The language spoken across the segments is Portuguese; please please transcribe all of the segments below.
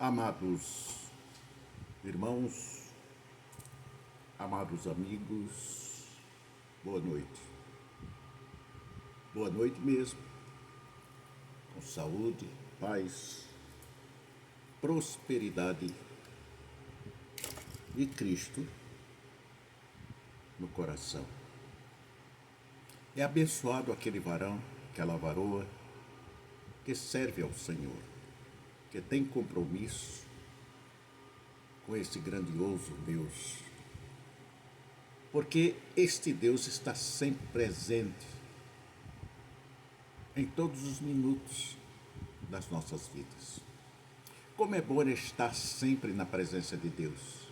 Amados irmãos, amados amigos, boa noite. Boa noite mesmo, com saúde, paz, prosperidade e Cristo no coração. É abençoado aquele varão, aquela varoa que serve ao Senhor, que tem compromisso com esse grandioso Deus, porque este Deus está sempre presente em todos os minutos das nossas vidas. Como é bom estar sempre na presença de Deus.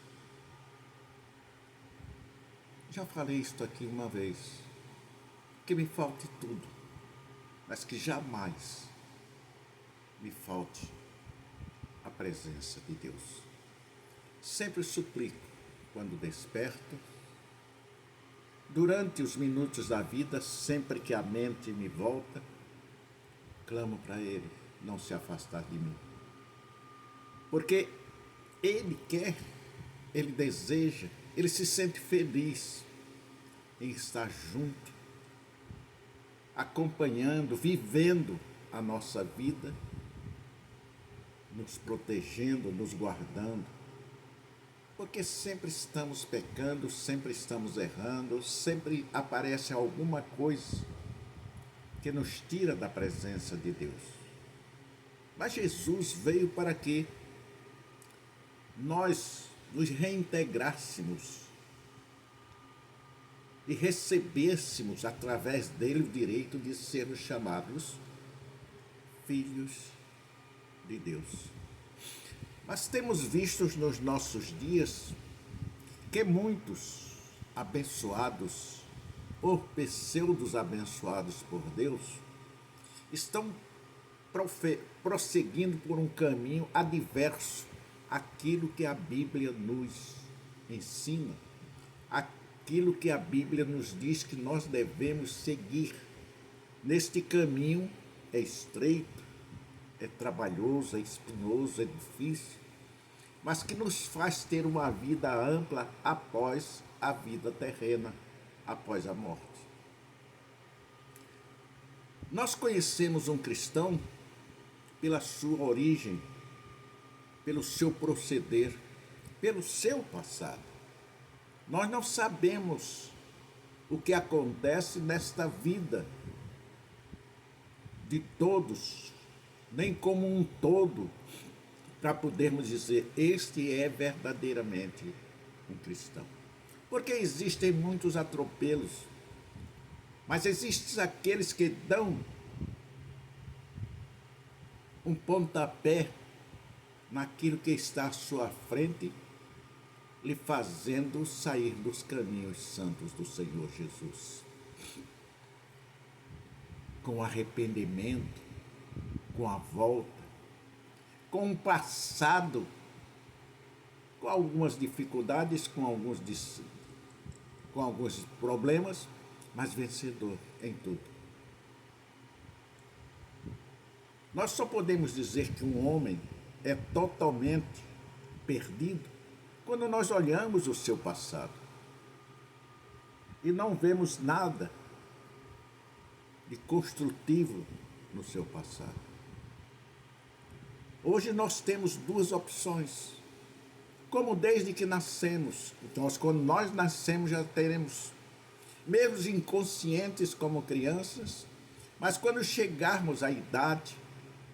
Já falei isto aqui uma vez, que me falte tudo, mas que jamais me falte a presença de Deus. Sempre suplico quando desperto, durante os minutos da vida, sempre que a mente me volta, clamo para Ele não se afastar de mim. Porque Ele quer, Ele deseja, Ele se sente feliz em estar junto, acompanhando, vivendo a nossa vida, nos protegendo, nos guardando, porque sempre estamos pecando, sempre estamos errando, sempre aparece alguma coisa que nos tira da presença de Deus. Mas Jesus veio para que nós nos reintegrássemos e recebêssemos através dele o direito de sermos chamados filhos de Deus. Mas temos visto nos nossos dias que muitos abençoados ou pseudos abençoados por Deus estão prosseguindo por um caminho adverso àquilo que a Bíblia nos ensina, aquilo que a Bíblia nos diz que nós devemos seguir. Neste caminho é estreito, é trabalhoso, é espinhoso, é difícil, mas que nos faz ter uma vida ampla após a vida terrena, após a morte. Nós conhecemos um cristão pela sua origem, pelo seu proceder, pelo seu passado. Nós não sabemos o que acontece nesta vida de todos, nem como um todo, para podermos dizer, este é verdadeiramente um cristão. Porque existem muitos atropelos, mas existem aqueles que dão um pontapé naquilo que está à sua frente, lhe fazendo sair dos caminhos santos do Senhor Jesus. Com arrependimento, com a volta, com um passado, com algumas dificuldades, com alguns problemas, mas vencedor em tudo. Nós só podemos dizer que um homem é totalmente perdido quando nós olhamos o seu passado e não vemos nada de construtivo no seu passado. Hoje nós temos duas opções. Como desde que nascemos, então quando nós nascemos já teremos, mesmo inconscientes como crianças, mas quando chegarmos à idade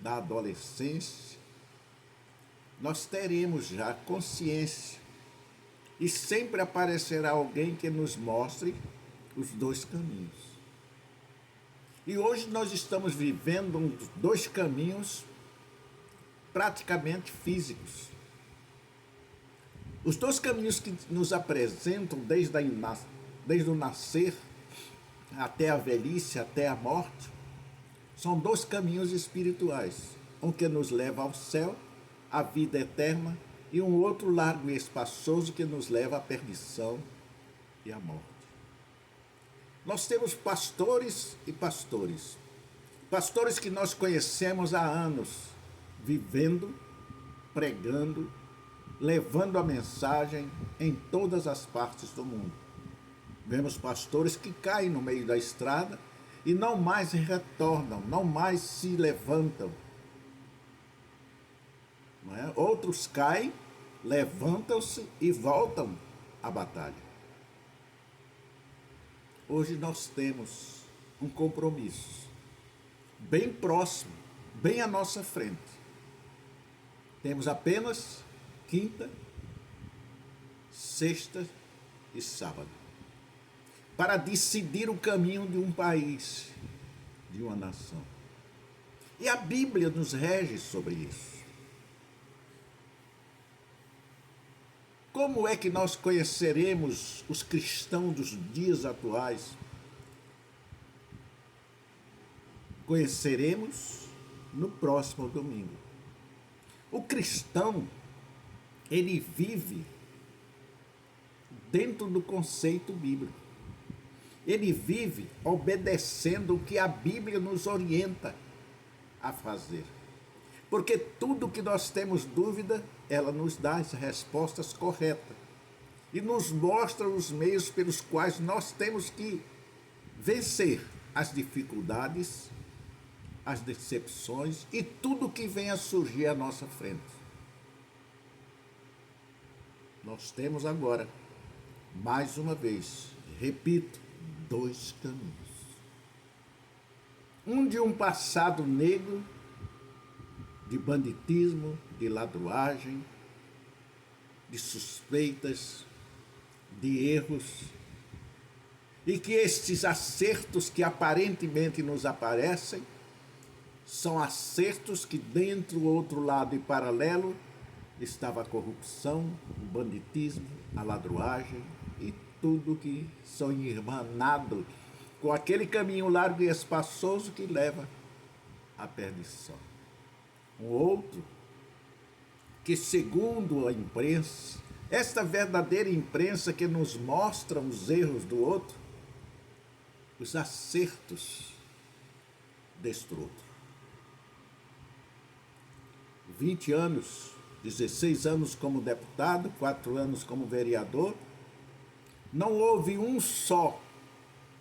da adolescência, nós teremos já consciência e sempre aparecerá alguém que nos mostre os dois caminhos. E hoje nós estamos vivendo dois caminhos praticamente físicos. Os dois caminhos que nos apresentam desde o nascer até a velhice, até a morte, são dois caminhos espirituais. Um que nos leva ao céu, à vida eterna, e um outro largo e espaçoso que nos leva à perdição e à morte. Nós temos pastores e pastores que nós conhecemos há anos, vivendo pregando, levando a mensagem em todas as partes do mundo. Vemos pastores que caem no meio da estrada e não mais retornam, não mais se levantam. Não é? Outros caem, levantam-se e voltam à batalha. Hoje nós temos um compromisso bem próximo, bem à nossa frente. Temos apenas quinta, sexta e sábado para decidir o caminho de um país, de uma nação. E a Bíblia nos rege sobre isso. Como é que nós conheceremos os cristãos dos dias atuais? Conheceremos no próximo domingo. O cristão, ele vive dentro do conceito bíblico. Ele vive obedecendo o que a Bíblia nos orienta a fazer. Porque tudo que nós temos dúvida, ela nos dá as respostas corretas. E nos mostra os meios pelos quais nós temos que vencer as dificuldades, as decepções e tudo que venha a surgir à nossa frente. Nós temos agora, mais uma vez, repito, dois caminhos. Um de um passado negro, de banditismo, de ladruagem, de suspeitas, de erros, e que estes acertos que aparentemente nos aparecem são acertos que dentro, outro lado e paralelo, estava a corrupção, o banditismo, a ladruagem e tudo que são irmanados com aquele caminho largo e espaçoso que leva à perdição. Um outro que, segundo a imprensa, esta verdadeira imprensa que nos mostra os erros do outro, os acertos deste outro. 20 anos, 16 anos como deputado, 4 anos como vereador, não houve um só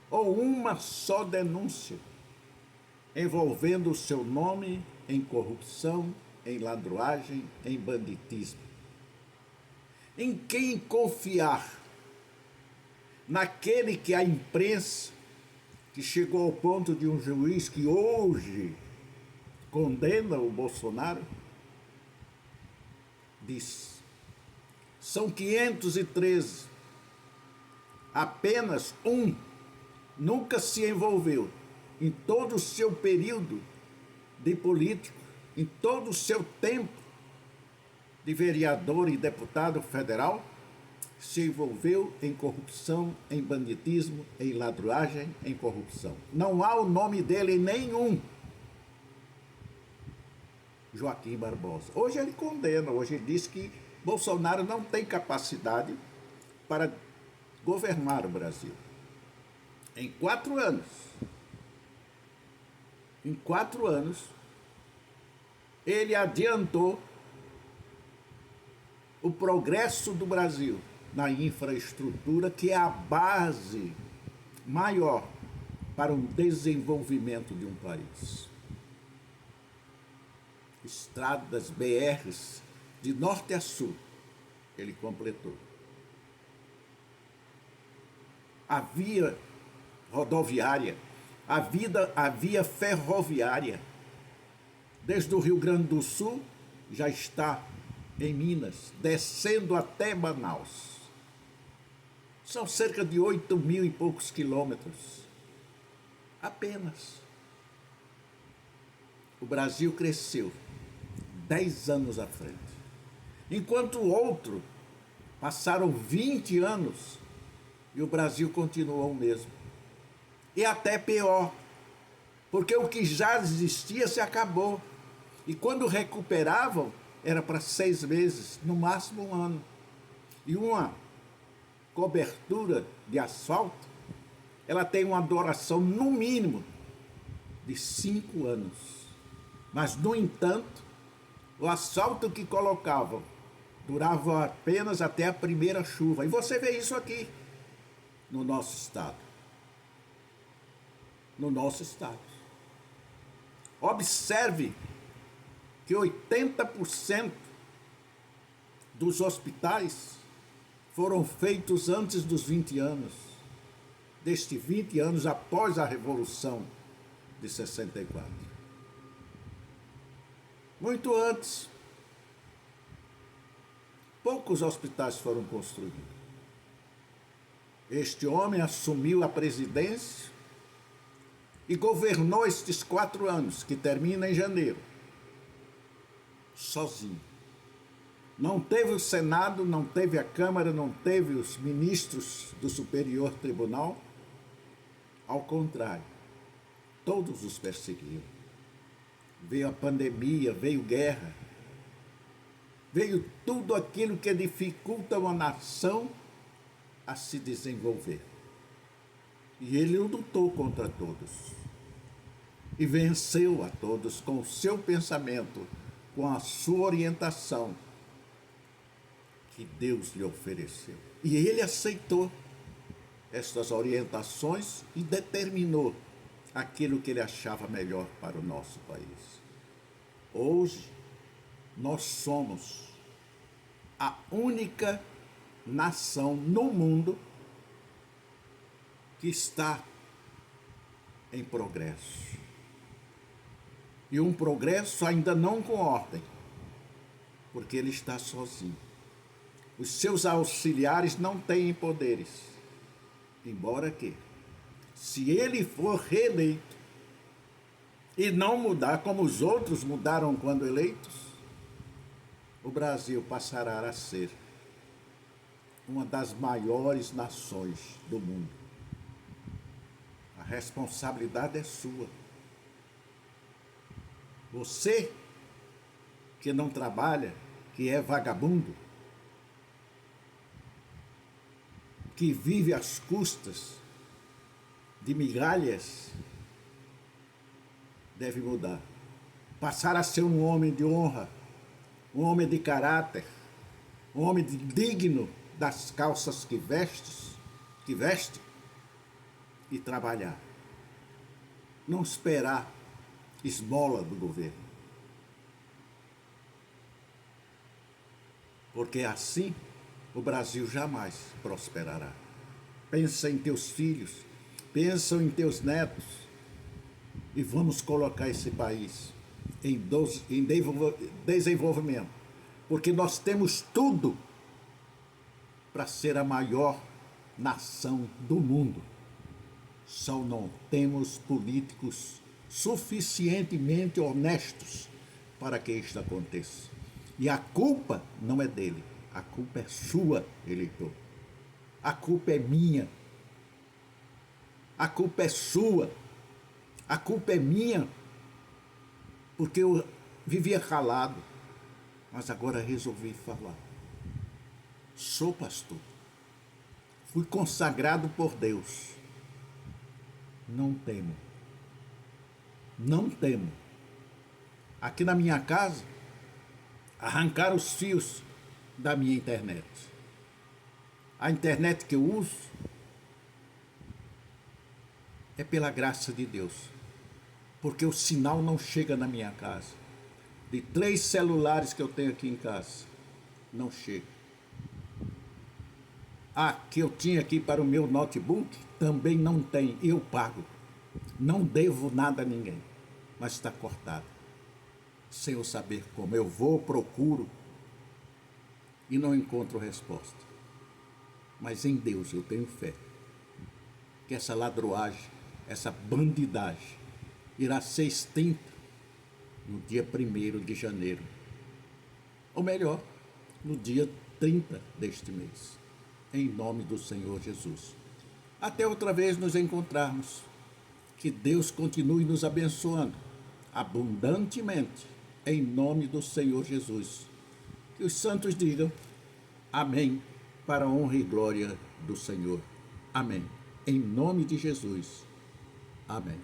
ou uma só denúncia envolvendo o seu nome em corrupção, em ladruagem, em banditismo. Em quem confiar? Naquele que a imprensa, que chegou ao ponto de um juiz que hoje condena o Bolsonaro, diz: são 513, apenas um nunca se envolveu em todo o seu período de político, em todo o seu tempo de vereador e deputado federal, se envolveu em corrupção, em banditismo, em ladruagem, em corrupção. Não há o nome dele em nenhum. Joaquim Barbosa. Hoje ele condena, hoje ele diz que Bolsonaro não tem capacidade para governar o Brasil. Em 4 anos, ele adiantou o progresso do Brasil na infraestrutura, que é a base maior para o desenvolvimento de um país. Estradas, BRs, de norte a sul, ele completou. A via rodoviária, a via ferroviária, desde o Rio Grande do Sul, já está em Minas, descendo até Manaus. São cerca de 8.000 e poucos quilômetros. Apenas. O Brasil cresceu 10 anos à frente. Enquanto o outro passaram 20 anos e o Brasil continuou o mesmo. E até pior, porque o que já existia se acabou. E quando recuperavam, era para 6 meses, no máximo 1 ano. E uma cobertura de asfalto, ela tem uma duração, no mínimo, de 5 anos. Mas, no entanto, O asfalto que colocavam durava apenas até a primeira chuva. E você vê isso aqui no nosso estado. No nosso estado. Observe que 80% dos hospitais foram feitos antes dos 20 anos. Destes 20 anos após a Revolução de 64. Muito antes. Poucos hospitais foram construídos. Este homem assumiu a presidência e governou estes 4 anos, que termina em janeiro, sozinho. Não teve o Senado, não teve a Câmara, não teve os ministros do Superior Tribunal. Ao contrário, todos os perseguiam. Veio a pandemia, veio guerra, veio tudo aquilo que dificulta uma nação a se desenvolver. E ele lutou contra todos. E venceu a todos com o seu pensamento, com a sua orientação que Deus lhe ofereceu. E ele aceitou estas orientações e determinou aquilo que ele achava melhor para o nosso país. Hoje, nós somos a única nação no mundo que está em progresso. E um progresso ainda não com ordem, porque ele está sozinho. Os seus auxiliares não têm poderes, embora que, se ele for reeleito e não mudar como os outros mudaram quando eleitos, o Brasil passará a ser uma das maiores nações do mundo. A responsabilidade é sua. Você que não trabalha, que é vagabundo, que vive às custas de migalhas, deve mudar. Passar a ser um homem de honra, um homem de caráter, um homem digno das calças que veste e trabalhar. Não esperar esmola do governo. Porque assim o Brasil jamais prosperará. Pensa em teus filhos, pensa em teus netos e vamos colocar esse país em desenvolvimento. Porque nós temos tudo para ser a maior nação do mundo. Só não temos políticos suficientemente honestos para que isto aconteça. E a culpa não é dele, a culpa é sua, eleitor. A culpa é minha. A culpa é sua. A culpa é minha, porque eu vivia calado, mas agora resolvi falar. Sou pastor. Fui consagrado por Deus. Não temo. Não temo. Aqui na minha casa, arrancaram os fios da minha internet. A internet que eu uso é pela graça de Deus, porque o sinal não chega na minha casa. De 3 celulares que eu tenho aqui em casa, não chega. A que eu tinha aqui para o meu notebook também não tem, eu pago. Não devo nada a ninguém, mas está cortado. Sem eu saber como, eu vou, procuro e não encontro resposta. Mas em Deus eu tenho fé que essa ladroagem, essa bandidagem irá ser extinta no dia 1º de janeiro. Ou melhor, no dia 30 deste mês. Em nome do Senhor Jesus. Até outra vez nos encontrarmos. Que Deus continue nos abençoando abundantemente. Em nome do Senhor Jesus. Que os santos digam amém, para a honra e glória do Senhor. Amém. Em nome de Jesus. Amém.